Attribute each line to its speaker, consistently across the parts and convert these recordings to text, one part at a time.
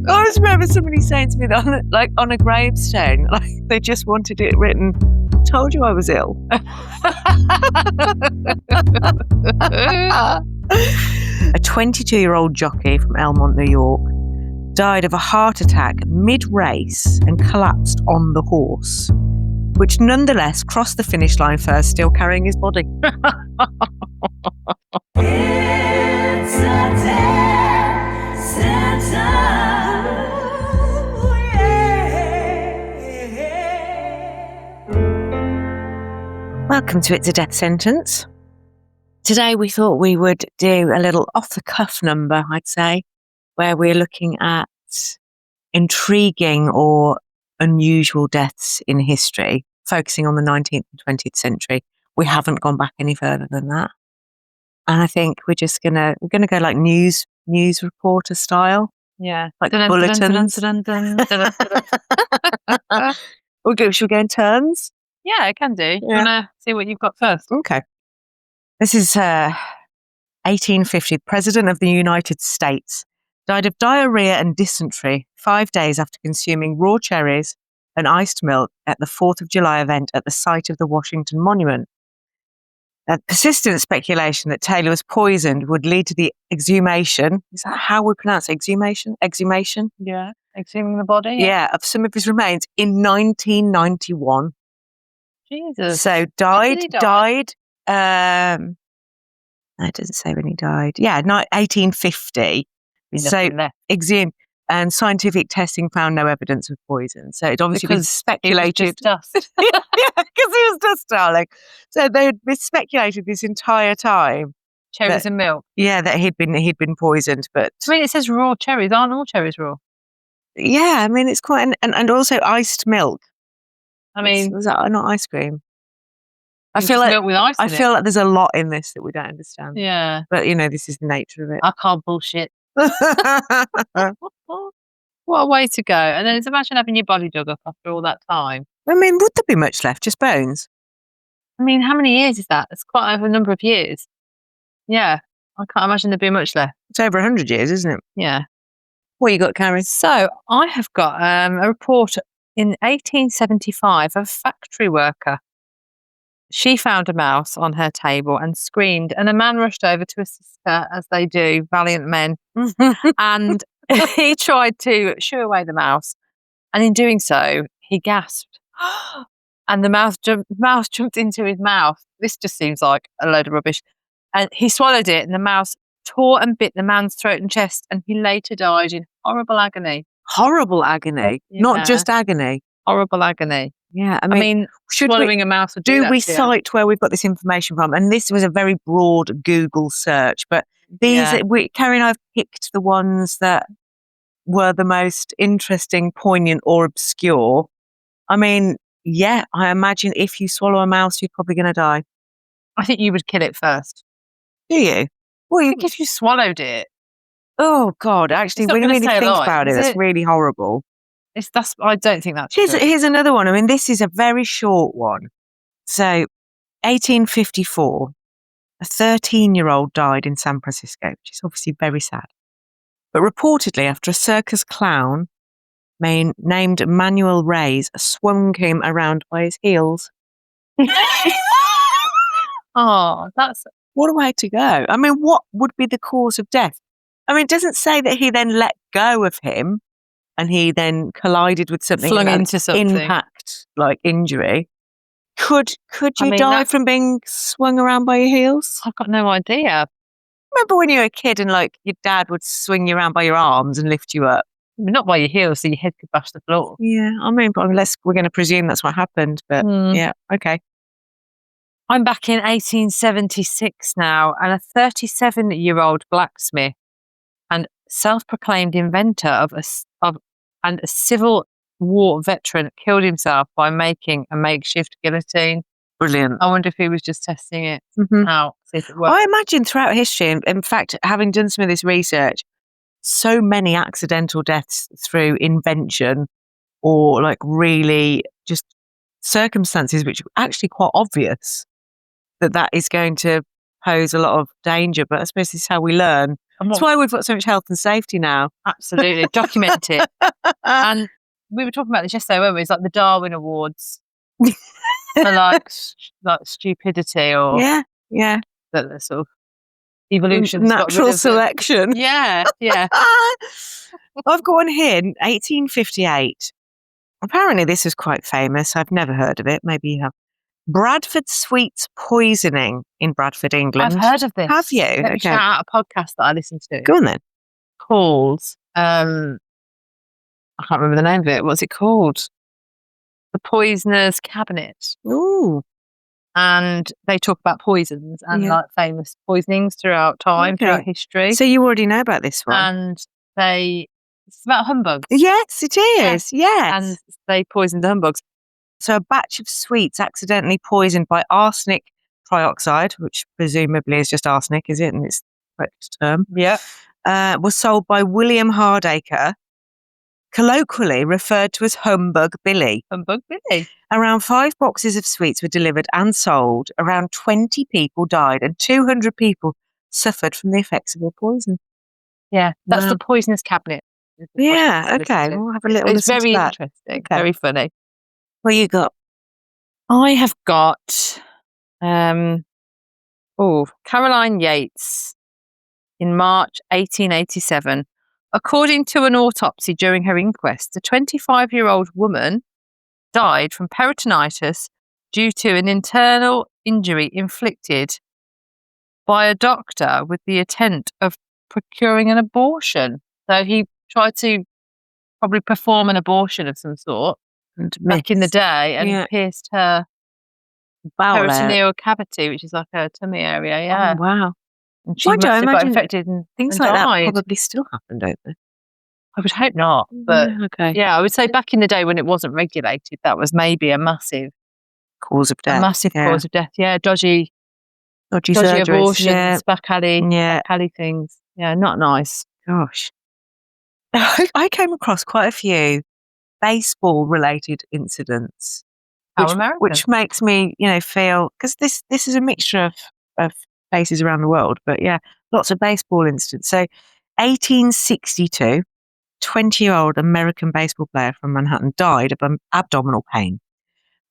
Speaker 1: I always remember somebody saying to me that on a gravestone, like they just wanted it written, "Told you I was ill." A 22-year-old jockey from Elmont, New York, died of a heart attack mid-race and collapsed on the horse, which nonetheless crossed the finish line first, still carrying his body.
Speaker 2: It's a death sentence.
Speaker 1: Welcome to It's a Death Sentence. Today we thought we would do a little off-the-cuff number, I'd say, where we're looking at intriguing or unusual deaths in history, focusing on the 19th and 20th century. We haven't gone back any further than that. And I think we're gonna go like news reporter style.
Speaker 3: Yeah.
Speaker 1: Like bulletins. Should we go in turns?
Speaker 3: Yeah, I can do.
Speaker 1: Yeah.
Speaker 3: You want to see what you've got first?
Speaker 1: Okay. This is 1850. President of the United States died of diarrhea and dysentery 5 days after consuming raw cherries and iced milk at the 4th of July event at the site of the Washington Monument. Persistent speculation that Taylor was poisoned would lead to the exhumation. Is that how we pronounce it? Exhumation? Exhumation?
Speaker 3: Yeah. Exhuming the body?
Speaker 1: Yeah, of some of his remains in 1991.
Speaker 3: Jesus.
Speaker 1: So
Speaker 3: When
Speaker 1: died.
Speaker 3: did he die?
Speaker 1: It doesn't say when he died. Yeah, 1850. So
Speaker 3: Nothing left.
Speaker 1: exhumed, and scientific testing found no evidence of poison. So it obviously been
Speaker 3: Because
Speaker 1: speculated.
Speaker 3: It was just dust.
Speaker 1: Yeah, because he was dust, darling. So they'd been speculated this entire time.
Speaker 3: Cherries and milk.
Speaker 1: Yeah, that he'd been poisoned. But
Speaker 3: I mean, it says raw cherries. Aren't all cherries raw?
Speaker 1: yeah, I mean it's quite and also iced milk.
Speaker 3: I mean,
Speaker 1: was that not ice cream? I
Speaker 3: it's
Speaker 1: feel like
Speaker 3: milk with ice in it.
Speaker 1: there's a lot in this that we don't understand.
Speaker 3: Yeah.
Speaker 1: But this is the nature of it.
Speaker 3: I can't bullshit. What a way to go. And then imagine having your body dug up after all that time.
Speaker 1: I mean, would there be much left? Just bones?
Speaker 3: I mean, how many years is that? It's quite a number of years. Yeah. I can't imagine there'd be much left.
Speaker 1: It's over 100 years, isn't it?
Speaker 3: Yeah.
Speaker 1: What you got, Carrie?
Speaker 3: So I have got a report in 1875 of a factory worker. She found a mouse on her table and screamed, and a man rushed over to assist her, as they do, valiant men. And he tried to shoo away the mouse, and in doing so, he gasped. And the mouse jumped into his mouth. This just seems like a load of rubbish. And he swallowed it, and the mouse tore and bit the man's throat and chest, and he later died in horrible agony.
Speaker 1: Horrible agony,
Speaker 3: Yeah.
Speaker 1: not just agony.
Speaker 3: Horrible agony.
Speaker 1: Yeah,
Speaker 3: I mean,
Speaker 1: should
Speaker 3: swallowing a mouse would
Speaker 1: do
Speaker 3: that
Speaker 1: we
Speaker 3: to you.
Speaker 1: cite where we've got this information from? And this was a very broad Google search, but these
Speaker 3: Yeah.
Speaker 1: Carrie and I have picked the ones that were the most interesting, poignant, or obscure. I mean, yeah, I imagine if you swallow a mouse, you're probably going to die.
Speaker 3: I think you would kill it first.
Speaker 1: Do you? Well,
Speaker 3: I think if you swallowed it,
Speaker 1: oh God, actually,
Speaker 3: It's not
Speaker 1: when you
Speaker 3: gonna
Speaker 1: really
Speaker 3: stay
Speaker 1: think
Speaker 3: alive,
Speaker 1: about it,
Speaker 3: is
Speaker 1: that's
Speaker 3: it?
Speaker 1: really horrible.
Speaker 3: I don't think that's
Speaker 1: Here's
Speaker 3: true.
Speaker 1: another one. I mean, this is a very short one. So, 1854, a 13-year-old died in San Francisco, which is obviously very sad. But reportedly, after a circus clown named Manuel Reyes swung him around by his heels.
Speaker 3: Oh, that's
Speaker 1: What a way to go. I mean, what would be the cause of death? I mean, it doesn't say that he then let go of him and he then collided with something
Speaker 3: flung
Speaker 1: and
Speaker 3: into something.
Speaker 1: impact, like injury. Could
Speaker 3: I
Speaker 1: you
Speaker 3: mean,
Speaker 1: die
Speaker 3: that-
Speaker 1: from being swung around by your heels?
Speaker 3: I've got no idea.
Speaker 1: Remember when you were a kid and like your dad would swing you around by your arms and lift you up?
Speaker 3: I mean, not by your heels, so your head could bash the floor.
Speaker 1: Yeah, I mean, but unless we're going to presume that's what happened, but
Speaker 3: Hmm.
Speaker 1: yeah, okay.
Speaker 3: I'm back in 1876 now, and a 37-year-old blacksmith and self-proclaimed inventor and a Civil War veteran killed himself by making a makeshift guillotine.
Speaker 1: Brilliant.
Speaker 3: I wonder if he was just testing it
Speaker 1: Mhm.
Speaker 3: out, see if it worked.
Speaker 1: I imagine throughout history, and in fact, having done some of this research, so many accidental deaths through invention or like really just circumstances which are actually quite obvious that is going to pose a lot of danger, but I suppose this is how we learn.
Speaker 3: And
Speaker 1: That's why we've got so much health and safety now.
Speaker 3: absolutely document it. And we were talking about this yesterday, weren't we? It's like the Darwin Awards for like stupidity or
Speaker 1: Yeah.
Speaker 3: the sort of evolution,
Speaker 1: Natural selection.
Speaker 3: Yeah.
Speaker 1: I've got one here, 1858. Apparently this is quite famous. I've never heard of it. Maybe you have. Bradford sweets poisoning in Bradford, England.
Speaker 3: I've heard of this.
Speaker 1: Have you?
Speaker 3: Let me shout out a podcast that I listened to.
Speaker 1: Go on then.
Speaker 3: Called I can't remember the name of it. What's it called? The Poisoner's Cabinet.
Speaker 1: Ooh.
Speaker 3: And they talk about poisons and like famous poisonings throughout time, throughout history.
Speaker 1: So you already know about this one.
Speaker 3: And it's about humbugs.
Speaker 1: Yes, it is. Yes.
Speaker 3: And they poisoned the humbugs.
Speaker 1: So a batch of sweets accidentally poisoned by arsenic trioxide, which presumably is just arsenic, is it? And it's the correct term.
Speaker 3: Yeah.
Speaker 1: Was sold by William Hardacre, colloquially referred to as Humbug Billy.
Speaker 3: Humbug Billy.
Speaker 1: Around 5 boxes of sweets were delivered and sold. Around 20 people died and 200 people suffered from the effects of the poison.
Speaker 3: Yeah, that's the Poisoner's Cabinet.
Speaker 1: Yeah, okay. We'll have a little
Speaker 3: It's
Speaker 1: listen
Speaker 3: very
Speaker 1: to that.
Speaker 3: interesting, very funny.
Speaker 1: What you got?
Speaker 3: I have got Caroline Yates in March 1887. According to an autopsy during her inquest, the 25-year-old woman died from peritonitis due to an internal injury inflicted by a doctor with the intent of procuring an abortion. So he tried to probably perform an abortion of some sort back in the day and pierced her peritoneal cavity, which is like her tummy area. Yeah.
Speaker 1: Oh, wow.
Speaker 3: And she must have got infected and
Speaker 1: things
Speaker 3: and
Speaker 1: like
Speaker 3: died.
Speaker 1: that probably still happen, don't they?
Speaker 3: I would hope not. But
Speaker 1: okay.
Speaker 3: I would say back in the day when it wasn't regulated, that was maybe a massive
Speaker 1: cause of death.
Speaker 3: A massive cause of death. Yeah, dodgy
Speaker 1: surgeries,
Speaker 3: abortions, back alley things. Yeah, not nice.
Speaker 1: Gosh. I came across quite a few baseball-related incidents. Which makes me, feel, because this is a mixture of places around the world, but lots of baseball incidents. So 1862, 20-year-old American baseball player from Manhattan died of abdominal pain.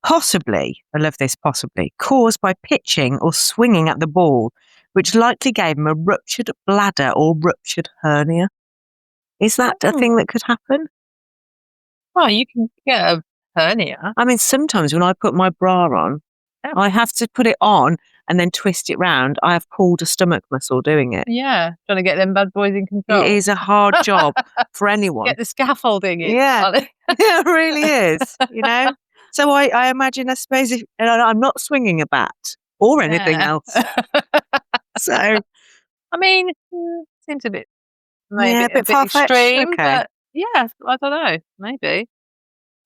Speaker 1: Possibly, I love this, possibly, caused by pitching or swinging at the ball, which likely gave him a ruptured bladder or ruptured hernia. Is that a thing that could happen?
Speaker 3: Well, you can get a hernia.
Speaker 1: I mean, sometimes when I put my bra on, I have to put it on and then twist it round. I have pulled a stomach muscle doing it.
Speaker 3: Yeah, trying to get them bad boys in control.
Speaker 1: It is a hard job for anyone.
Speaker 3: Get the scaffolding in.
Speaker 1: Yeah, it really is, So I imagine, I suppose, if I'm not swinging a bat or anything else. So,
Speaker 3: I mean, seems a bit, maybe
Speaker 1: a bit
Speaker 3: extreme.
Speaker 1: Okay.
Speaker 3: But yeah, I don't know. Maybe.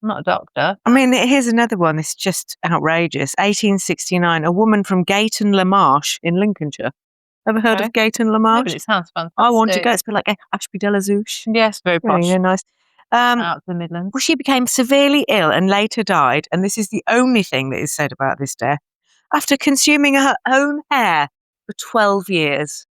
Speaker 3: I'm not a doctor.
Speaker 1: I mean, here's another one. It's just outrageous. 1869, a woman from Gayton Le Marche in Lincolnshire. Ever heard of Gayton Le Marche?
Speaker 3: No, but it sounds fantastic.
Speaker 1: I want to go. It's a bit like Ashby de la Zouche.
Speaker 3: Yes, very posh.
Speaker 1: Yeah, nice.
Speaker 3: Out of the Midlands.
Speaker 1: Well, she became severely ill and later died, and this is the only thing that is said about this death, after consuming her own hair for 12 years.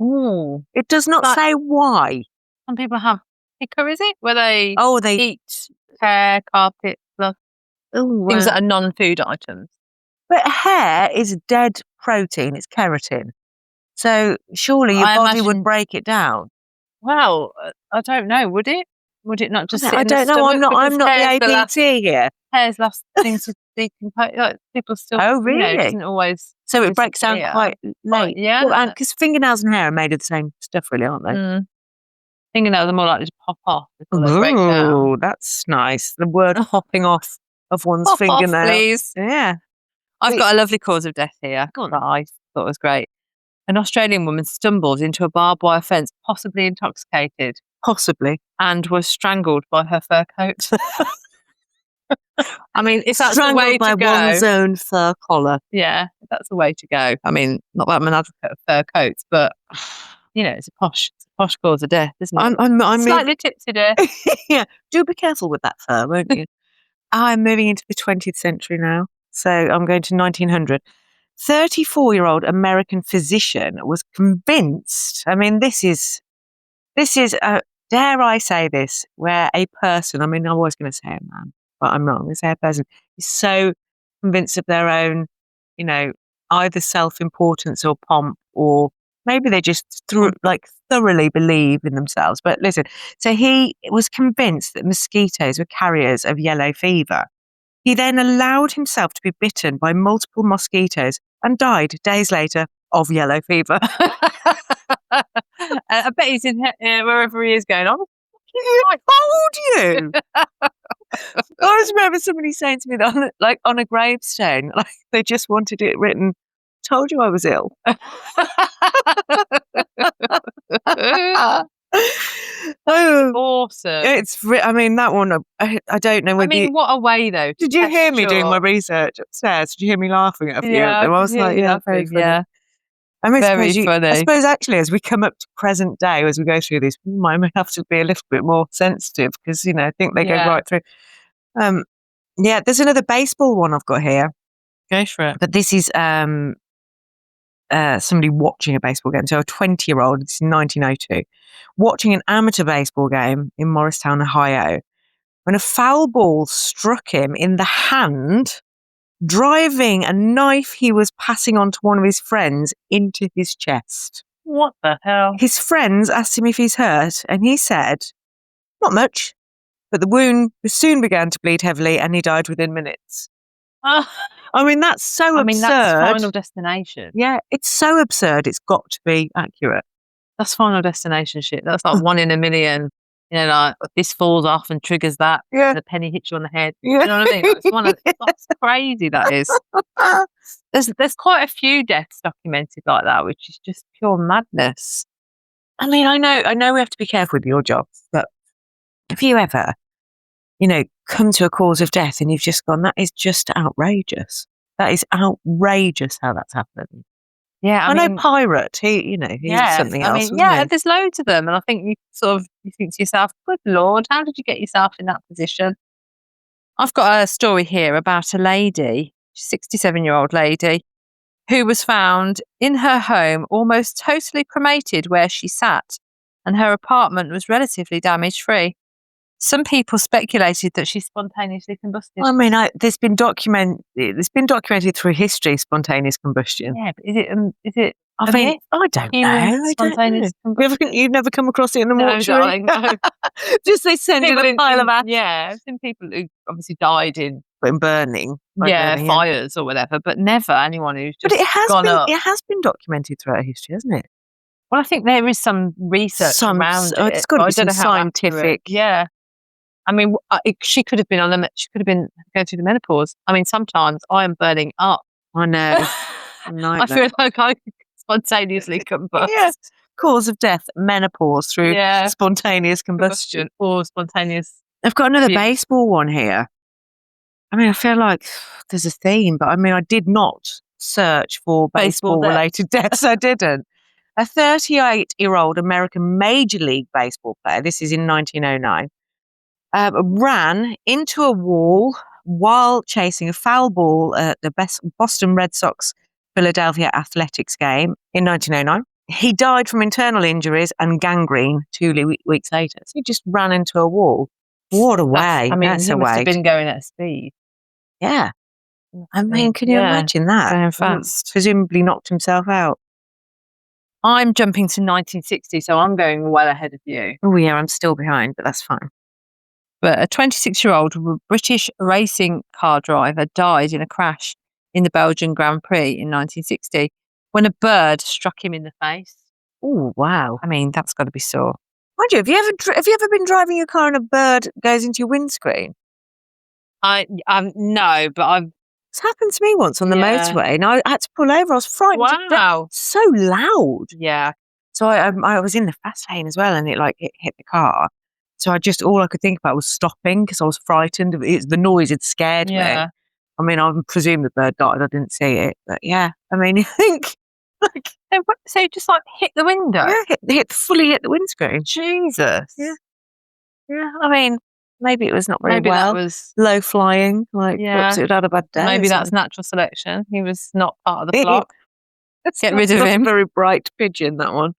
Speaker 3: Ooh.
Speaker 1: It does not say why.
Speaker 3: Some people have picker, is it? Where they eat hair, carpet, stuff. Things that are non-food items.
Speaker 1: But hair is dead protein. It's keratin. So surely your body would break it down.
Speaker 3: Well, I don't know. Would it? Would it not just sit
Speaker 1: I
Speaker 3: in the
Speaker 1: don't know.
Speaker 3: stomach?
Speaker 1: I'm not the ABT here.
Speaker 3: Hair's last thing to decompose. Like, people still.
Speaker 1: Oh, really?
Speaker 3: It doesn't always.
Speaker 1: So it breaks down quite late.
Speaker 3: Yeah.
Speaker 1: Well, because fingernails and hair are made of the same stuff, really, aren't they?
Speaker 3: Fingernails are more likely to pop off before they break down.
Speaker 1: Oh, that's nice. The word hopping off of one's fingernail.
Speaker 3: Off, please.
Speaker 1: Yeah.
Speaker 3: I've got a lovely cause of death here that I thought was great. An Australian woman stumbled into a barbed wire fence, possibly intoxicated.
Speaker 1: Possibly.
Speaker 3: And was strangled by her fur coat. I mean, if that's the way to go.
Speaker 1: Strangled by one's own fur collar.
Speaker 3: Yeah, if that's the way to go. I mean, not that I'm an advocate of fur coats, but, it's a posh cause of death, isn't it?
Speaker 1: I'm
Speaker 3: slightly tipsy there.
Speaker 1: Yeah, do be careful with that fur, won't you? I'm moving into the 20th century now, so I'm going to 1900. 34-year-old American physician was convinced. I mean, this is dare I say this, where a person, I mean, I'm always going to say a man, but I'm not going to say a person, is so convinced of their own, you know, either self-importance or pomp, or maybe they just thoroughly believe in themselves. But listen, so he was convinced that mosquitoes were carriers of yellow fever. He then allowed himself to be bitten by multiple mosquitoes and died days later of yellow fever.
Speaker 3: I bet he's in wherever he is going on.
Speaker 1: I told you. I always remember somebody saying to me that on a gravestone, like they just wanted it written, "Told you I was ill." Oh,
Speaker 3: Awesome.
Speaker 1: I mean, that one, I don't know
Speaker 3: I
Speaker 1: whether
Speaker 3: mean, what a way though.
Speaker 1: did you hear me doing my research upstairs? Did you hear me laughing at a few of them? I was like, yeah, very funny.
Speaker 3: Yeah.
Speaker 1: I mean,
Speaker 3: Very funny.
Speaker 1: I suppose actually, as we come up to present day, as we go through this, we might have to be a little bit more sensitive because, you know, I think they go right through. Yeah, there's another baseball one I've got here.
Speaker 3: Go for it.
Speaker 1: But this is somebody watching a baseball game. So a 20-year-old, it's 1902, watching an amateur baseball game in Morristown, Ohio, when a foul ball struck him in the hand, driving a knife he was passing on to one of his friends into his chest.
Speaker 3: What the hell?
Speaker 1: His friends asked him if he's hurt, and he said, "Not much." But the wound soon began to bleed heavily, and he died within minutes.
Speaker 3: Oh,
Speaker 1: I mean, that's so absurd.
Speaker 3: I mean, that's Final Destination.
Speaker 1: Yeah, it's so absurd. It's got to be accurate.
Speaker 3: That's Final Destination shit. That's like 1 in a million. You know, like this falls off and triggers that.
Speaker 1: Yeah.
Speaker 3: The penny hits you on the head.
Speaker 1: Yeah.
Speaker 3: You know what I mean? That's crazy. That is. There's quite a few deaths documented like that, which is just pure madness.
Speaker 1: I mean, I know we have to be careful with your job, but if you ever, you know, come to a cause of death and you've just gone, that is just outrageous. That is outrageous how that's happened.
Speaker 3: Yeah,
Speaker 1: I know Pirate. He's something else.
Speaker 3: I mean, yeah, there's loads of them, and I think you think to yourself, "Good Lord, how did you get yourself in that position?" I've got a story here about a lady, 67-year-old lady, who was found in her home almost totally cremated where she sat, and her apartment was relatively damage-free. Some people speculated that she spontaneously combusted.
Speaker 1: I mean, there's been documented through history, spontaneous combustion.
Speaker 3: Yeah, but is it?
Speaker 1: I mean, I don't know.
Speaker 3: Spontaneous combustion.
Speaker 1: You've never come across it in the mortuary?
Speaker 3: No.
Speaker 1: Just they send in a pile of ash.
Speaker 3: Yeah, I've seen people who obviously died in
Speaker 1: burning.
Speaker 3: Fires or whatever, but never anyone who's just
Speaker 1: But it
Speaker 3: has
Speaker 1: been documented throughout history, hasn't it?
Speaker 3: Well, I think there is some research around it.
Speaker 1: It's got to be some scientific.
Speaker 3: Yeah. I mean, she could have been she could have been going through the menopause. I mean, sometimes I am burning up.
Speaker 1: I know.
Speaker 3: I feel like I could spontaneously combust.
Speaker 1: Yes. Cause of death, menopause through spontaneous combustion.
Speaker 3: Or spontaneous.
Speaker 1: I've got another baseball one here. I mean, I feel like there's a theme, but I mean, I did not search for baseball-related deaths. I didn't. A 38-year-old American Major League Baseball player, this is in 1909, ran into a wall while chasing a foul ball at the Boston Red Sox Philadelphia Athletics game in 1909. He died from internal injuries and gangrene 2 weeks later. So he just ran into a wall. What a way.
Speaker 3: He must have been going at speed.
Speaker 1: Yeah. I mean, can you imagine that?
Speaker 3: Going fast.
Speaker 1: Presumably knocked himself out.
Speaker 3: I'm jumping to 1960, so I'm going well ahead of you.
Speaker 1: Oh, yeah, I'm still behind, but that's fine.
Speaker 3: But a 26-year-old British racing car driver died in a crash in the Belgian Grand Prix in 1960 when a bird struck him in the face.
Speaker 1: Oh, wow.
Speaker 3: I mean, that's got to be sore.
Speaker 1: Mind you, have you ever been driving your car and a bird goes into your windscreen?
Speaker 3: No, but
Speaker 1: it's happened to me once on the motorway, and I had to pull over. I was frightened.
Speaker 3: Wow.
Speaker 1: So loud.
Speaker 3: Yeah.
Speaker 1: So I was in the fast lane as well, and it hit the car. So all I could think about was stopping because I was frightened. The noise had scared me. I mean, I presume the bird died. I didn't see it, but yeah. I mean, you think
Speaker 3: so you just hit the window?
Speaker 1: Yeah, fully hit the windscreen.
Speaker 3: Jesus.
Speaker 1: Yeah. Yeah. I mean, maybe it was not very
Speaker 3: Maybe
Speaker 1: well.
Speaker 3: that was.
Speaker 1: Low flying, like
Speaker 3: Yeah.
Speaker 1: perhaps it had a bad day.
Speaker 3: Maybe
Speaker 1: or
Speaker 3: that's
Speaker 1: something.
Speaker 3: natural selection. He was not part of the flock.
Speaker 1: It's
Speaker 3: Get
Speaker 1: not-
Speaker 3: rid of
Speaker 1: not
Speaker 3: him.
Speaker 1: A very bright pigeon, that one.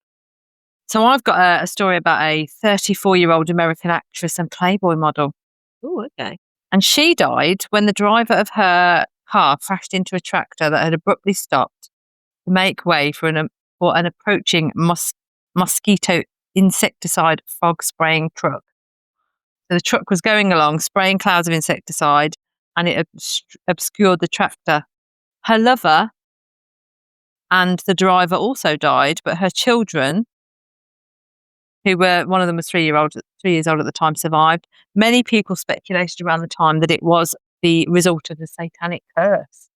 Speaker 3: So I've got a story about a 34-year-old American actress and Playboy model.
Speaker 1: Oh, okay.
Speaker 3: And she died when the driver of her car crashed into a tractor that had abruptly stopped to make way for an approaching mosquito insecticide fog spraying truck. So the truck was going along, spraying clouds of insecticide, and it obscured the tractor. Her lover and the driver also died, but her children, who were, one of them was 3 years old at the time, survived. Many people speculated around the time that it was the result of a satanic curse.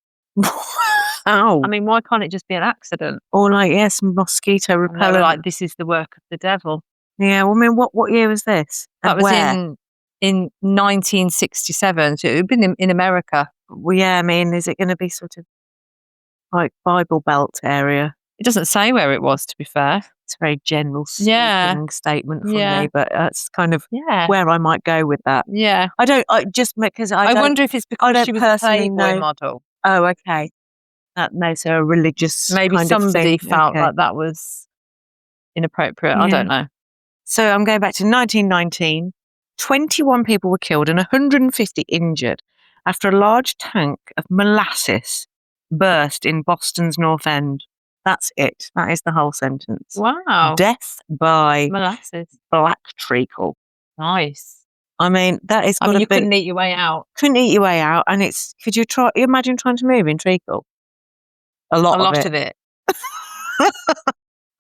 Speaker 1: Ow.
Speaker 3: I mean, why can't it just be an accident?
Speaker 1: Or like, yes, mosquito
Speaker 3: And they were
Speaker 1: repellent.
Speaker 3: like, this is the work of the devil.
Speaker 1: Yeah, well, I mean, what year was this?
Speaker 3: That
Speaker 1: And
Speaker 3: was
Speaker 1: where?
Speaker 3: in 1967. So it had been in America.
Speaker 1: Well, yeah, I mean, is it going to be sort of like Bible Belt area?
Speaker 3: It doesn't say where it was, to be fair.
Speaker 1: It's a very general
Speaker 3: Yeah.
Speaker 1: statement from
Speaker 3: Yeah.
Speaker 1: me, but that's kind of
Speaker 3: Yeah.
Speaker 1: where I might go with that.
Speaker 3: Yeah.
Speaker 1: Just because
Speaker 3: I
Speaker 1: don't-
Speaker 3: wonder if it's because
Speaker 1: don't
Speaker 3: she was a
Speaker 1: personally
Speaker 3: Playboy
Speaker 1: know.
Speaker 3: model.
Speaker 1: Oh, okay. That makes her a religious
Speaker 3: Maybe
Speaker 1: kind
Speaker 3: somebody
Speaker 1: of thing.
Speaker 3: felt
Speaker 1: Okay.
Speaker 3: like that was inappropriate. I
Speaker 1: Yeah.
Speaker 3: don't know.
Speaker 1: So I'm going back to 1919. 21 people were killed and 150 injured after a large tank of molasses burst in Boston's North End. That's it. That is the whole sentence.
Speaker 3: Wow.
Speaker 1: Death by
Speaker 3: Molasses.
Speaker 1: black treacle.
Speaker 3: Nice.
Speaker 1: I mean, that is
Speaker 3: I
Speaker 1: got
Speaker 3: mean,
Speaker 1: to
Speaker 3: you
Speaker 1: be.
Speaker 3: couldn't eat your way out.
Speaker 1: Couldn't eat your way out, and it's. Could you imagine trying to move in treacle? A lot
Speaker 3: of it.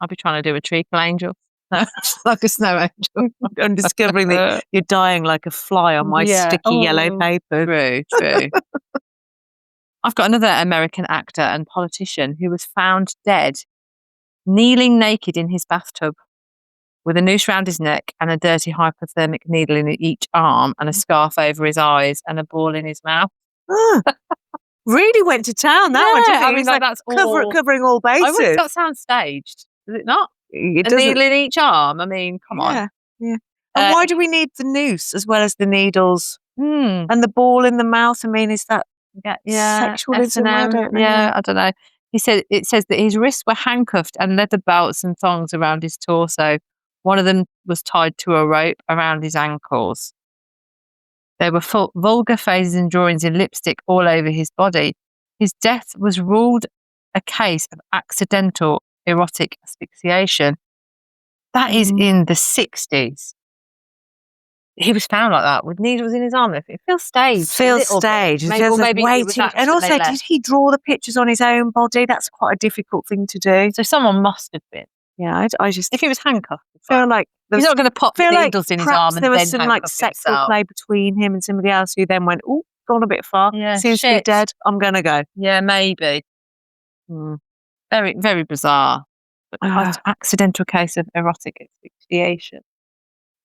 Speaker 3: I'll be trying to do a treacle angel. No, like a snow angel.
Speaker 1: And discovering that you're dying like a fly on my
Speaker 3: Yeah.
Speaker 1: sticky yellow
Speaker 3: Oh.
Speaker 1: paper.
Speaker 3: True. I've got another American actor and politician who was found dead, kneeling naked in his bathtub with a noose round his neck and a dirty hypothermic needle in each arm and a scarf over his eyes and a ball in his mouth.
Speaker 1: Ah, really went to town, that one, didn't it?
Speaker 3: I
Speaker 1: It
Speaker 3: mean,
Speaker 1: was
Speaker 3: like,
Speaker 1: like
Speaker 3: that's all.
Speaker 1: covering all
Speaker 3: I
Speaker 1: bases.
Speaker 3: wonder if that sounds staged. Is it not?
Speaker 1: It
Speaker 3: A
Speaker 1: doesn't.
Speaker 3: needle in each arm? I mean, come on.
Speaker 1: Yeah. And
Speaker 3: Uh,
Speaker 1: why do we need the noose as well as the needles
Speaker 3: Hmm.
Speaker 1: and the ball in the mouth? I mean, is that
Speaker 3: Yeah.
Speaker 1: sexualism? I
Speaker 3: S&M.
Speaker 1: don't know.
Speaker 3: Yeah, I don't know. It says that his wrists were handcuffed and leather belts and thongs around his torso. One of them was tied to a rope around his ankles. There were vulgar faces and drawings in lipstick all over his body. His death was ruled a case of accidental erotic asphyxiation. That is in the 60s. He was found like that with needles in his arm. It feels staged.
Speaker 1: Feels
Speaker 3: a little bit.
Speaker 1: staged.
Speaker 3: Maybe,
Speaker 1: Feels
Speaker 3: or
Speaker 1: like
Speaker 3: maybe it was
Speaker 1: waiting. And also,
Speaker 3: accidentally
Speaker 1: did
Speaker 3: left.
Speaker 1: he draw the pictures on his own body? That's quite a difficult thing to do.
Speaker 3: So someone must have been.
Speaker 1: Yeah, I just
Speaker 3: If he was handcuffed,
Speaker 1: feel like
Speaker 3: he's not going to pop
Speaker 1: feel like
Speaker 3: needles in his
Speaker 1: perhaps
Speaker 3: arm and
Speaker 1: there was
Speaker 3: then
Speaker 1: some like
Speaker 3: handcuff
Speaker 1: sexual
Speaker 3: himself.
Speaker 1: play between him and somebody else who then went, "Oh, gone a bit far.
Speaker 3: Yeah,
Speaker 1: Seems to be
Speaker 3: shit.
Speaker 1: dead. I'm gonna go."
Speaker 3: Yeah, maybe. Very, very bizarre. But quite an accidental case of erotic asphyxiation.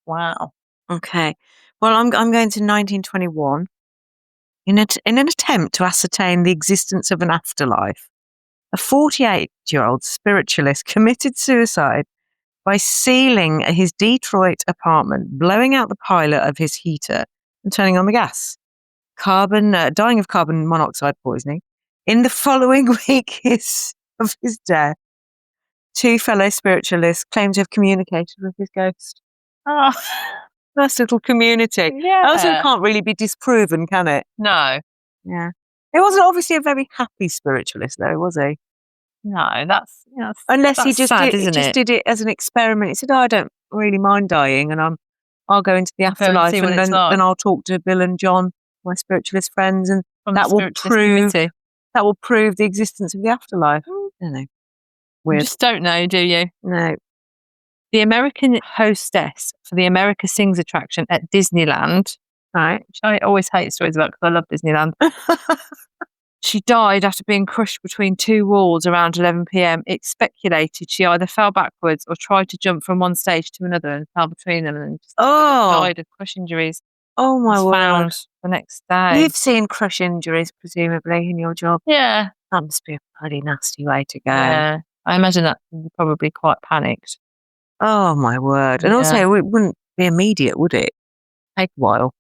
Speaker 3: Wow.
Speaker 1: Okay. Well, I'm going to 1921. In an attempt to ascertain the existence of an afterlife, a 48-year-old spiritualist committed suicide by sealing his Detroit apartment, blowing out the pilot of his heater, and turning on the gas. Dying of carbon monoxide poisoning. In the following week of his death, 2 fellow spiritualists claimed to have communicated with his ghost.
Speaker 3: Oh,
Speaker 1: Nice little community.
Speaker 3: yeah.
Speaker 1: Also can't really be disproven, can it?
Speaker 3: No,
Speaker 1: Yeah. He wasn't obviously a very happy spiritualist, though, was he?
Speaker 3: no, that's
Speaker 1: Unless he
Speaker 3: that's
Speaker 1: just
Speaker 3: sad,
Speaker 1: did,
Speaker 3: isn't it?
Speaker 1: did it as an experiment. He said, "Oh, I don't really mind dying, and I'll go into the
Speaker 3: Go and
Speaker 1: afterlife,
Speaker 3: see what
Speaker 1: and
Speaker 3: it's
Speaker 1: then
Speaker 3: like."
Speaker 1: I'll talk to Bill and John, my spiritualist friends, and
Speaker 3: From
Speaker 1: that
Speaker 3: the
Speaker 1: will
Speaker 3: spiritualist committee.
Speaker 1: that will prove the existence of the afterlife." I don't know.
Speaker 3: You
Speaker 1: Weird.
Speaker 3: just don't know, do you?
Speaker 1: No.
Speaker 3: The American hostess for the America Sings attraction at Disneyland,
Speaker 1: Right.
Speaker 3: which I always hate stories about because I love Disneyland. She died after being crushed between 2 walls around 11 p.m. It's speculated she either fell backwards or tried to jump from one stage to another and fell between them and just died of crush injuries.
Speaker 1: Oh my
Speaker 3: Was
Speaker 1: word.
Speaker 3: found the next day.
Speaker 1: You've seen crush injuries, presumably, in your job.
Speaker 3: Yeah.
Speaker 1: That must be a bloody nasty way to go.
Speaker 3: Yeah. I imagine that you're probably quite panicked.
Speaker 1: Oh my word. And
Speaker 3: Yeah.
Speaker 1: also, it wouldn't be immediate, would it? Take a while.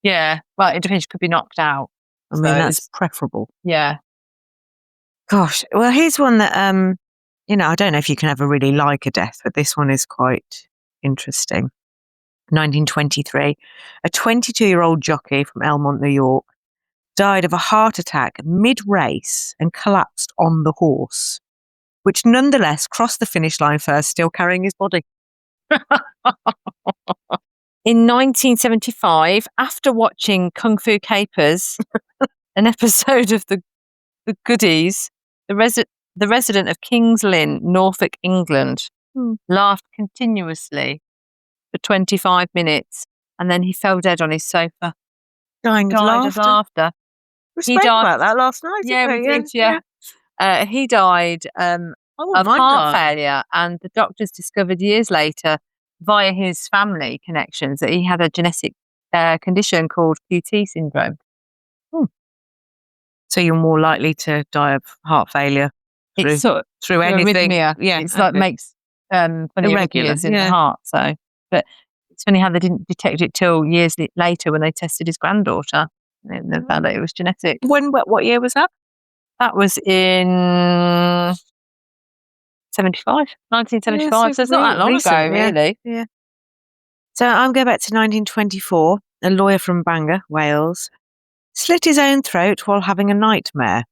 Speaker 3: Yeah. Well, it depends. You could be knocked out.
Speaker 1: I mean, that's preferable.
Speaker 3: Yeah.
Speaker 1: Gosh. Well, here's one that, I don't know if you can ever really like a death, but this one is quite interesting. 1923, a 22-year-old jockey from Elmont, New York, died of a heart attack mid-race and collapsed on the horse, which nonetheless crossed the finish line first, still carrying his body.
Speaker 3: In 1975, after watching Kung Fu Capers, an episode of the Goodies, the resident of Kings Lynn, Norfolk, England, laughed continuously for 25 minutes, and then he fell dead on his sofa.
Speaker 1: Dying of laughter. We spoke about that last night.
Speaker 3: Yeah, we did. Yeah. He died of heart failure, and the doctors discovered years later, via his family connections, that he had a genetic condition called QT syndrome.
Speaker 1: So you're more likely to die of heart failure through anything.
Speaker 3: Arrhythmia. Yeah, it's like makes funny irregulars in the heart. So, but it's funny how they didn't detect it till years later when they tested his granddaughter. They found out it was genetic.
Speaker 1: What year was that?
Speaker 3: That was in 1975. So it's not that long ago, really.
Speaker 1: Yeah. So I'm going back to 1924. A lawyer from Bangor, Wales, slit his own throat while having a nightmare.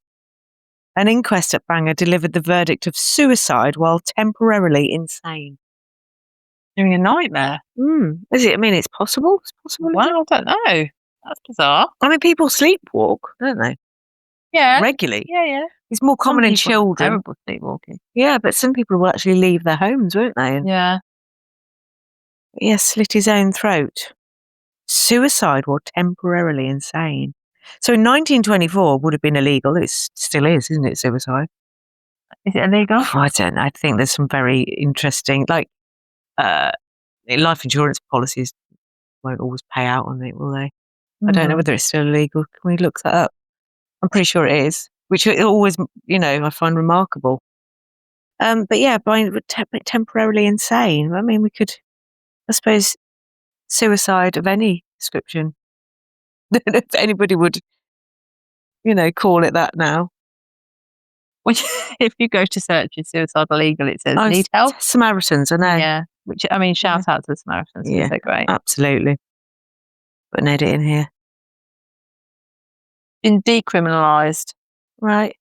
Speaker 1: An inquest at Bangor delivered the verdict of suicide while temporarily insane.
Speaker 3: Having a nightmare?
Speaker 1: Is it? I mean, it's possible. It's possible.
Speaker 3: Well, I don't know. That's bizarre.
Speaker 1: I mean, people sleepwalk, don't they?
Speaker 3: Yeah.
Speaker 1: Regularly.
Speaker 3: Yeah.
Speaker 1: It's more common in children.
Speaker 3: Terrible sleepwalking.
Speaker 1: Yeah, but some people will actually leave their homes, won't they?
Speaker 3: Yeah.
Speaker 1: Yes, slit his own throat. Suicide while temporarily insane. So in 1924 would have been illegal. It still is, isn't it, suicide?
Speaker 3: Is it illegal?
Speaker 1: Oh, I don't know. I think there's some very interesting, life insurance policies won't always pay out on it, will they? I don't know whether it's still illegal. Can we look that up? I'm pretty sure it is, which it always, I find remarkable. But yeah, by temporarily insane, I mean, we could, I suppose, suicide of any description. If anybody would, call it that now.
Speaker 3: If you go to search in suicide illegal, it says need help.
Speaker 1: Samaritans, I know.
Speaker 3: Yeah, which, I mean, shout out to the Samaritans. Yeah, they're great.
Speaker 1: Absolutely. Put an edit in here.
Speaker 3: Been decriminalised.
Speaker 1: Right.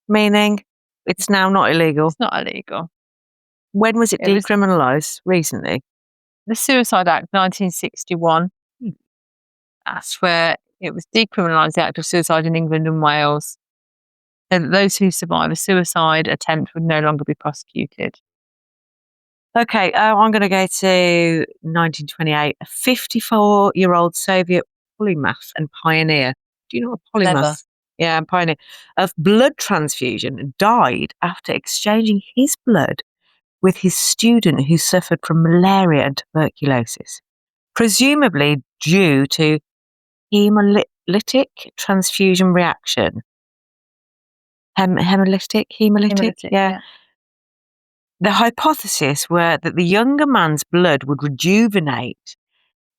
Speaker 1: Meaning it's now not illegal.
Speaker 3: It's not illegal.
Speaker 1: When was it decriminalised? Recently?
Speaker 3: The Suicide Act, 1961. That's where it was decriminalised, the act of suicide in England and Wales. And those who survive a suicide attempt would no longer be prosecuted.
Speaker 1: Okay, I'm going to go to 1928. A 54-year-old Soviet polymath and pioneer. Do you know what a polymath?
Speaker 3: Never.
Speaker 1: Yeah, pioneer of blood transfusion died after exchanging his blood with his student who suffered from malaria and tuberculosis, presumably due to hemolytic transfusion reaction. Hemolytic? Yeah. The hypothesis were that the younger man's blood would rejuvenate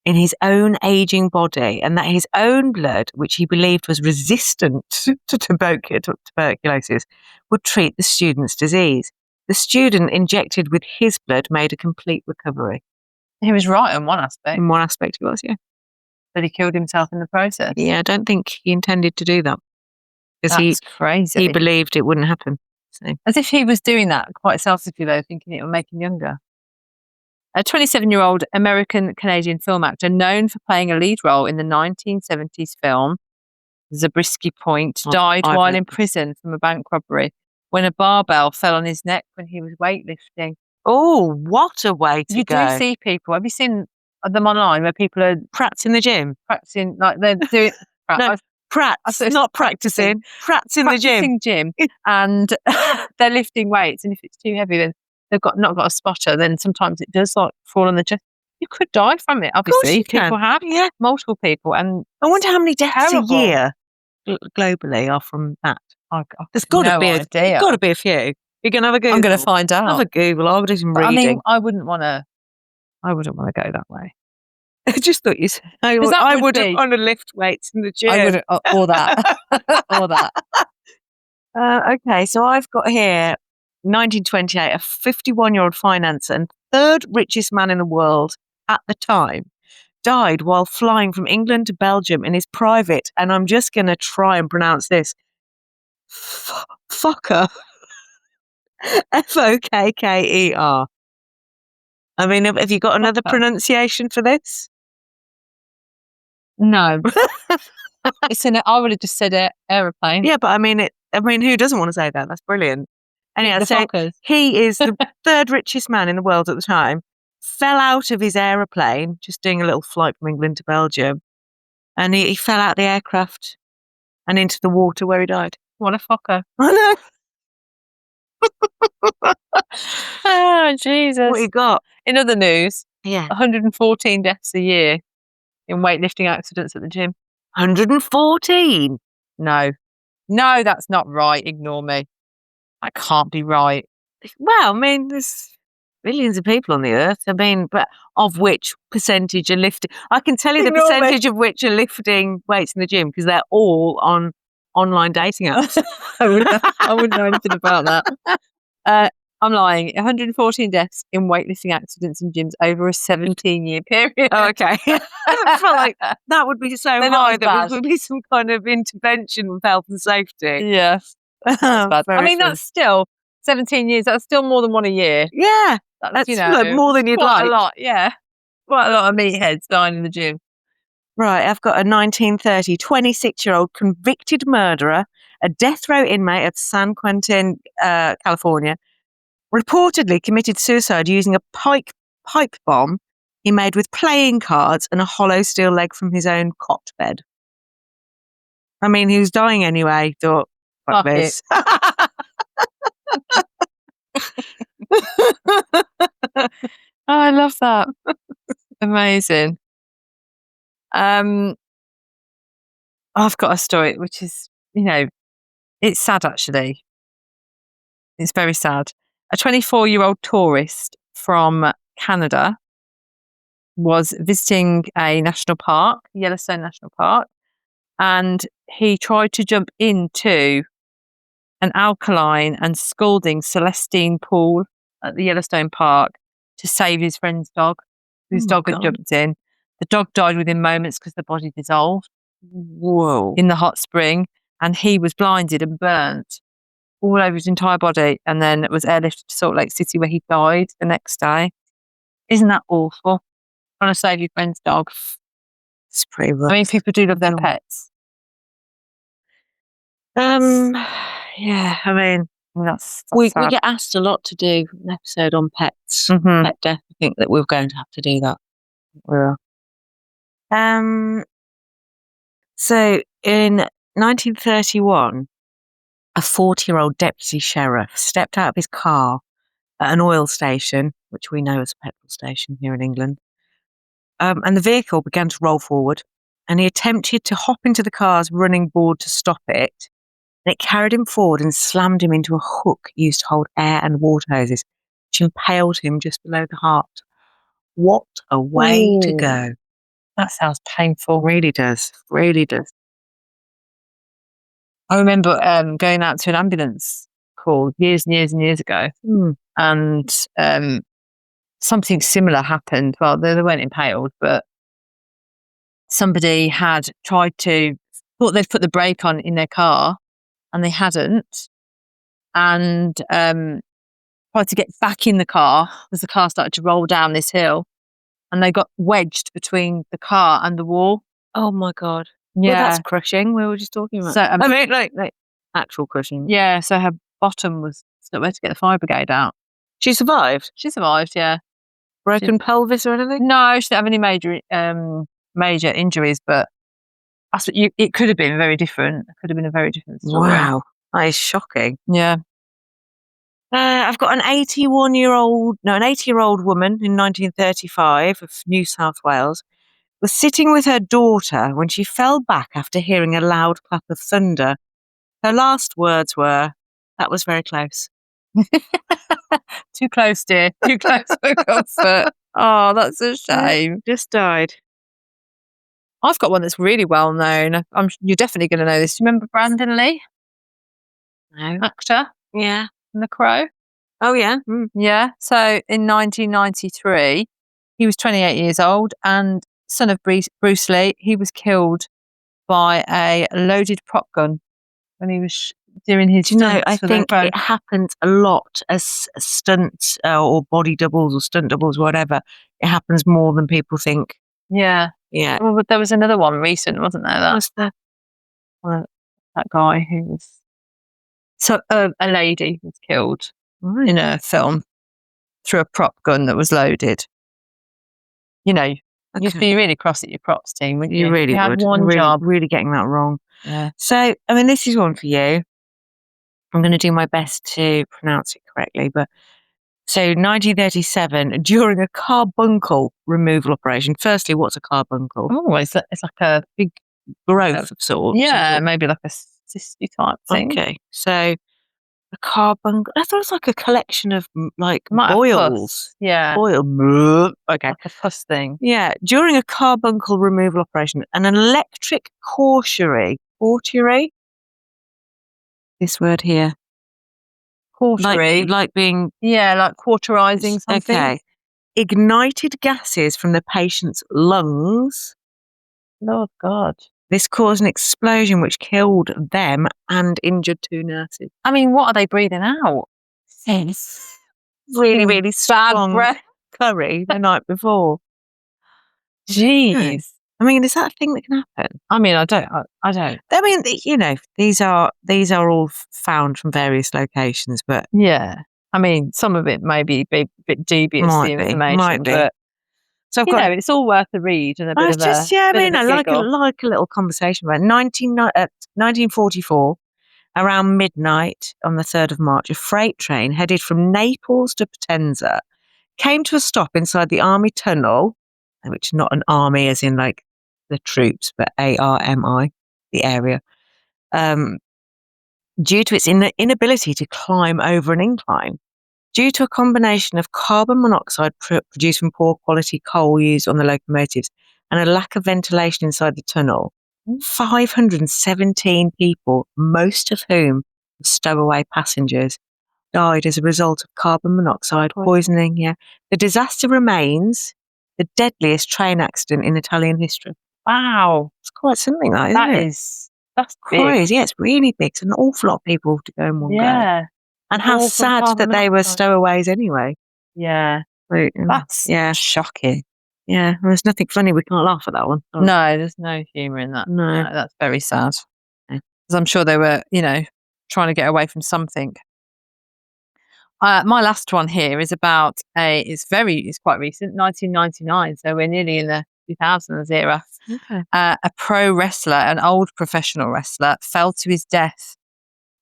Speaker 1: in his own aging body, and that his own blood, which he believed was resistant to tuberculosis, would treat the student's disease. The student injected with his blood made a complete recovery.
Speaker 3: He was right in one aspect.
Speaker 1: In one aspect he was, yeah.
Speaker 3: But he killed himself in the process.
Speaker 1: Yeah, I don't think he intended to do that.
Speaker 3: That's crazy.
Speaker 1: He believed it wouldn't happen. So.
Speaker 3: As if he was doing that quite selfishly, though, thinking it would make him younger. A 27-year-old American-Canadian film actor known for playing a lead role in the 1970s film Zabriskie Point died while in prison from a bank robbery when a barbell fell on his neck when he was weightlifting.
Speaker 1: Oh, what a way to go.
Speaker 3: You do see people. Have you seen them online where people are
Speaker 1: prats in the gym?
Speaker 3: Practicing, like they're doing...
Speaker 1: No, prats, not practicing. Prats in the
Speaker 3: gym. And they're lifting weights, and if it's too heavy, then they've not got a spotter, then sometimes it does like fall on the chest. You could die from it, obviously. People have, multiple people. And
Speaker 1: I wonder how many deaths a year globally are from that. There's got to be a few. You're going to have a Google.
Speaker 3: I'm going to find out.
Speaker 1: Have a Google. I'll do some reading.
Speaker 3: I wouldn't want to go that way.
Speaker 1: I just thought you said I
Speaker 3: that would
Speaker 1: wouldn't
Speaker 3: be-
Speaker 1: want to lift weights in the gym.
Speaker 3: I would, or that, or that.
Speaker 1: Okay, so I've got here 1928, a 51-year-old financier and third richest man in the world at the time died while flying from England to Belgium in his private, and I'm just going to try and pronounce this, Fokker. Fokker. I mean, have you got another
Speaker 3: Fokker.
Speaker 1: pronunciation for this?
Speaker 3: No, I would have just said it. Aeroplane.
Speaker 1: Yeah, but I mean, who doesn't want to say that? That's brilliant. Anyway,
Speaker 3: The
Speaker 1: so
Speaker 3: Fokkers.
Speaker 1: he is the third richest man in the world at the time. Fell out of his aeroplane, just doing a little flight from England to Belgium, and he fell out the aircraft and into the water where he died.
Speaker 3: What a Fokker.
Speaker 1: I know.
Speaker 3: Oh, Jesus.
Speaker 1: What you got?
Speaker 3: In other news,
Speaker 1: Yeah,
Speaker 3: 114 deaths a year in weightlifting accidents at the gym.
Speaker 1: 114.
Speaker 3: No, that's not right. Ignore me. That can't be right.
Speaker 1: Well, I mean, there's billions of people on the earth. I mean, but of which percentage are lifting? I can tell you the
Speaker 3: Ignore me.
Speaker 1: percentage of which are lifting weights in the gym because they're all on online dating apps.
Speaker 3: I wouldn't know anything about that. I'm lying. 114 deaths in weightlifting accidents in gyms over a 17-year period.
Speaker 1: Oh, okay. I felt like that would be so
Speaker 3: They're not
Speaker 1: high
Speaker 3: as
Speaker 1: that
Speaker 3: bad.
Speaker 1: would be some kind of intervention with health and safety.
Speaker 3: Yeah, that's bad. I
Speaker 1: Very
Speaker 3: mean,
Speaker 1: funny.
Speaker 3: that's still 17 years. That's still more than one a year.
Speaker 1: Yeah,
Speaker 3: That's
Speaker 1: like more than you'd
Speaker 3: quite
Speaker 1: like.
Speaker 3: a lot. Yeah, quite a lot of meatheads dying in the gym.
Speaker 1: Right, I've got a 1930 26-year-old convicted murderer, a death row inmate of San Quentin, California, reportedly committed suicide using a pipe bomb he made with playing cards and a hollow steel leg from his own cot bed. I mean, he was dying anyway. Thought, fuck
Speaker 3: Fuck
Speaker 1: this.
Speaker 3: Oh, I love that. Amazing. I've got a story which is, it's sad actually. It's very sad. A 24-year-old tourist from Canada was visiting a national park, Yellowstone National Park, and he tried to jump into an alkaline and scalding Celestine pool at the Yellowstone Park to save his friend's dog, whose
Speaker 1: Oh my
Speaker 3: dog had
Speaker 1: God.
Speaker 3: jumped in. The dog died within moments because the body dissolved
Speaker 1: Whoa.
Speaker 3: in the hot spring, and he was blinded and burnt all over his entire body, and then was airlifted to Salt Lake City where he died the next day. Isn't that awful? Trying to save your friend's dog.
Speaker 1: It's pretty rough.
Speaker 3: I mean, people do love their pets.
Speaker 1: Yeah, I mean,
Speaker 3: That's
Speaker 1: we
Speaker 3: sad.
Speaker 1: get asked a lot to do an episode on pets,
Speaker 3: Mhm.
Speaker 1: pet death. I think that we're going to have to do that.
Speaker 3: Yeah.
Speaker 1: So in 1931, a 40-year-old deputy sheriff stepped out of his car at an oil station, which we know as a petrol station here in England, and the vehicle began to roll forward, and he attempted to hop into the car's running board to stop it, and it carried him forward and slammed him into a hook used to hold air and water hoses, which impaled him just below the heart. What a way to
Speaker 3: Ooh.
Speaker 1: go.
Speaker 3: That sounds painful.
Speaker 1: Really does. Really does.
Speaker 3: I remember going out to an ambulance call years and years and years ago, and something similar happened. Well, they weren't impaled, but somebody had thought they'd put the brake on in their car, and they hadn't, and tried to get back in the car as the car started to roll down this hill, and they got wedged between the car and the wall.
Speaker 1: Oh my God.
Speaker 3: Yeah,
Speaker 1: Well, that's crushing. We were just talking about.
Speaker 3: So,
Speaker 1: I mean, like actual crushing.
Speaker 3: yeah. So her bottom was stuck. We had to get the fire brigade out.
Speaker 1: She survived.
Speaker 3: She survived. Yeah.
Speaker 1: Broken pelvis or anything?
Speaker 3: No, she didn't have any major injuries, but it could have been very different. It could have been a very different story.
Speaker 1: Wow, that is shocking.
Speaker 3: Yeah.
Speaker 1: I've got an 80-year-old woman in 1935 of New South Wales was sitting with her daughter when she fell back after hearing a loud clap of thunder. Her last words were, "That was very close."
Speaker 3: Too close, dear. Too close for comfort. Oh, that's a shame.
Speaker 1: Just died.
Speaker 3: I've got one that's really well known. You're definitely going to know this. Do you remember Brandon Lee,
Speaker 1: No.
Speaker 3: actor
Speaker 1: Yeah.
Speaker 3: in The Crow?
Speaker 1: Oh, yeah.
Speaker 3: Yeah. So in 1993, he was 28 years old and son of Bruce Lee. He was killed by a loaded prop gun when he was doing his
Speaker 1: Do you know,
Speaker 3: stunts
Speaker 1: I
Speaker 3: for
Speaker 1: think
Speaker 3: The Crow.
Speaker 1: it happens a lot as stunts or body doubles or stunt doubles, whatever. It happens more than people think.
Speaker 3: Yeah.
Speaker 1: Yeah.
Speaker 3: Well, but there was another one recent, wasn't there?
Speaker 1: What's that?
Speaker 3: That guy who was a lady was killed in a film through a prop gun that was loaded. You know, you'd be really cross at your props team, wouldn't you?
Speaker 1: You really
Speaker 3: had
Speaker 1: would.
Speaker 3: one
Speaker 1: really,
Speaker 3: job.
Speaker 1: really getting that wrong.
Speaker 3: Yeah.
Speaker 1: So, I mean, this is one for you. I'm going to do my best to pronounce it correctly, but so 1937, during a carbuncle removal operation. Firstly, what's a carbuncle?
Speaker 3: Oh, it's like a big
Speaker 1: Growth of sorts.
Speaker 3: yeah, maybe like a cysty type thing.
Speaker 1: Okay, so a carbuncle. I thought it was like a collection of like
Speaker 3: Might have
Speaker 1: boils.
Speaker 3: pus. Yeah,
Speaker 1: Boil. Okay.
Speaker 3: like a pus thing.
Speaker 1: Yeah, during a carbuncle removal operation, an electric cautery. This word here.
Speaker 3: Cautery.
Speaker 1: Like being
Speaker 3: Yeah, like cauterizing something.
Speaker 1: okay. Ignited gases from the patient's lungs.
Speaker 3: Oh God.
Speaker 1: This caused an explosion which killed them and injured 2 nurses.
Speaker 3: I mean, what are they breathing out?
Speaker 1: Really, really
Speaker 3: Bad
Speaker 1: strong
Speaker 3: breath.
Speaker 1: curry the night before.
Speaker 3: Jeez.
Speaker 1: I mean, is that a thing that can happen?
Speaker 3: I mean, I don't.
Speaker 1: I mean, you know, these are all found from various locations, but
Speaker 3: Yeah. I mean, some of it may be a bit dubious,
Speaker 1: Might
Speaker 3: the
Speaker 1: be,
Speaker 3: information,
Speaker 1: might be.
Speaker 3: but
Speaker 1: so I've
Speaker 3: you
Speaker 1: got.
Speaker 3: know, it's all worth a read and a bit
Speaker 1: I
Speaker 3: of a.
Speaker 1: just, yeah, I
Speaker 3: bit
Speaker 1: mean,
Speaker 3: of
Speaker 1: I
Speaker 3: a
Speaker 1: like
Speaker 3: giggle.
Speaker 1: a little conversation about 1944. Around midnight on the 3rd of March, a freight train headed from Naples to Potenza came to a stop inside the army tunnel, which is not an army as in like the troops, but ARMI, the area, due to its inability to climb over an incline. Due to a combination of carbon monoxide produced from poor quality coal used on the locomotives and a lack of ventilation inside the tunnel, 517 people, most of whom were stowaway passengers, died as a result of carbon monoxide poisoning. Yeah, the disaster remains the deadliest train accident in Italian history.
Speaker 3: Wow,
Speaker 1: It's quite something, that, isn't it?
Speaker 3: That's big.
Speaker 1: Crazy. Yeah, it's really big. It's an awful lot of people to go in one go.
Speaker 3: Yeah,
Speaker 1: And how
Speaker 3: all from
Speaker 1: sad
Speaker 3: carbon
Speaker 1: that they were
Speaker 3: monoxide.
Speaker 1: stowaways anyway.
Speaker 3: Yeah,
Speaker 1: Like,
Speaker 3: that's
Speaker 1: yeah,
Speaker 3: shocking.
Speaker 1: yeah. There's nothing funny. We can't laugh at that one. Sorry.
Speaker 3: No, there's no humour in that.
Speaker 1: No.
Speaker 3: That's very sad.
Speaker 1: Yeah.
Speaker 3: Because I'm sure they were, trying to get away from something. My last one here is about it's quite recent, 1999. So we're nearly in the 2000s era.
Speaker 1: Okay.
Speaker 3: A pro wrestler, an old professional wrestler, fell to his death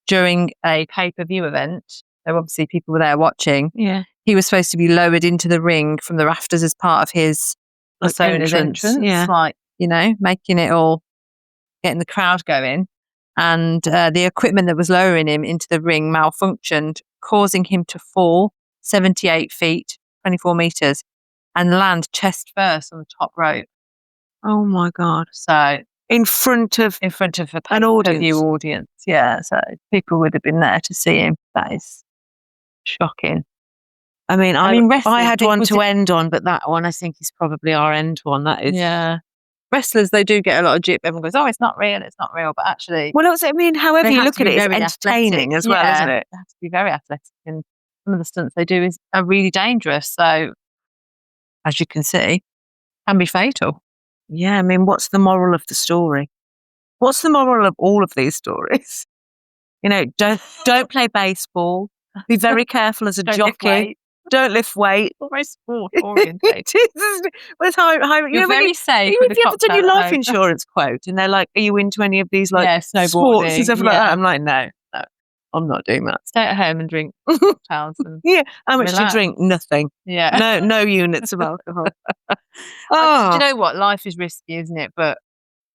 Speaker 3: during a pay-per-view event. So obviously people were there watching.
Speaker 1: Yeah.
Speaker 3: He was supposed to be lowered into the ring from the rafters as part of his persona's entrance.
Speaker 1: Yeah.
Speaker 3: Like, making it all, getting the crowd going. And the equipment that was lowering him into the ring malfunctioned, causing him to fall 78 feet, 24 meters, and land chest first on the top rope.
Speaker 1: Oh my God.
Speaker 3: So
Speaker 1: In front of
Speaker 3: an
Speaker 1: audience.
Speaker 3: audience. Yeah. So people would have been there to see him. That is shocking.
Speaker 1: I mean, I
Speaker 3: wrestlers,
Speaker 1: had one to end on, but that one I think is probably our end one. That is.
Speaker 3: Yeah. Wrestlers, they do get a lot of jip. Everyone goes, "Oh, it's not real. But actually,
Speaker 1: Well, I mean, however
Speaker 3: they
Speaker 1: you
Speaker 3: have
Speaker 1: look
Speaker 3: to
Speaker 1: at
Speaker 3: be
Speaker 1: it, it's
Speaker 3: very
Speaker 1: entertaining
Speaker 3: athletic.
Speaker 1: as well, isn't it?
Speaker 3: They have to be very athletic, and some of the stunts they do are really dangerous. So, as you can see, can be fatal.
Speaker 1: Yeah, I mean, what's the moral of the story? What's the moral of all of these stories? Don't play baseball. Be very careful as a
Speaker 3: Don't lift
Speaker 1: jockey.
Speaker 3: weight.
Speaker 1: Don't lift weight.
Speaker 3: Almost sport oriented.
Speaker 1: It's high,
Speaker 3: You're very safe.
Speaker 1: Even
Speaker 3: with
Speaker 1: if
Speaker 3: a
Speaker 1: you have to do your
Speaker 3: cocktail at
Speaker 1: life
Speaker 3: home.
Speaker 1: insurance quote, and they're like, "Are you into any of these like sports
Speaker 3: snowboarding,
Speaker 1: and stuff like that?" I'm like, no, I'm not doing that.
Speaker 3: Stay at home and drink cocktails. And
Speaker 1: Yeah, how much do you
Speaker 3: relax.
Speaker 1: drink? Nothing.
Speaker 3: yeah.
Speaker 1: No units of alcohol.
Speaker 3: Do
Speaker 1: Oh,
Speaker 3: you know what? Life is risky, isn't it? But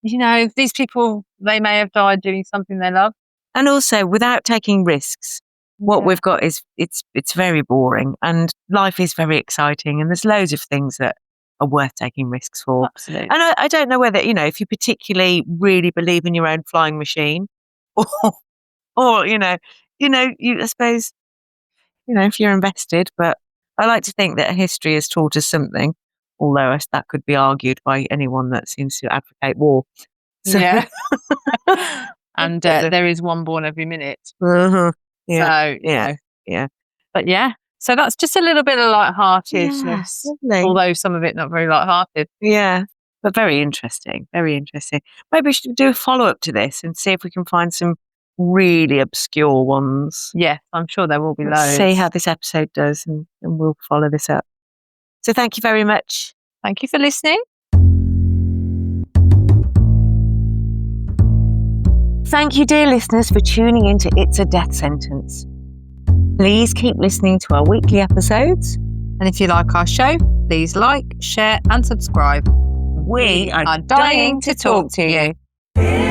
Speaker 3: these people, they may have died doing something they love.
Speaker 1: and also without taking risks. What we've got is it's very boring, and life is very exciting, and there's loads of things that are worth taking risks for.
Speaker 3: Absolutely.
Speaker 1: And I don't know whether, if you particularly really believe in your own flying machine or I suppose, if you're invested, but I like to think that history has taught us something, although that could be argued by anyone that seems to advocate war. So,
Speaker 3: Yeah. And there is one born every minute.
Speaker 1: uh-huh. Yeah.
Speaker 3: So,
Speaker 1: Yeah.
Speaker 3: But yeah, so that's just a little bit of lightheartedness,
Speaker 1: lovely.
Speaker 3: although some of it not very lighthearted.
Speaker 1: Yeah. But very interesting. Very interesting. Maybe we should do a follow-up to this and see if we can find some really obscure ones.
Speaker 3: Yeah, I'm sure there will be
Speaker 1: Let's
Speaker 3: loads.
Speaker 1: see how this episode does and we'll follow this up. So thank you very much.
Speaker 3: Thank you for listening.
Speaker 1: Thank you, dear listeners, for tuning into It's a Death Sentence. Please keep listening to our weekly episodes.
Speaker 3: And if you like our show, please like, share and subscribe.
Speaker 1: We are
Speaker 3: dying to talk to you.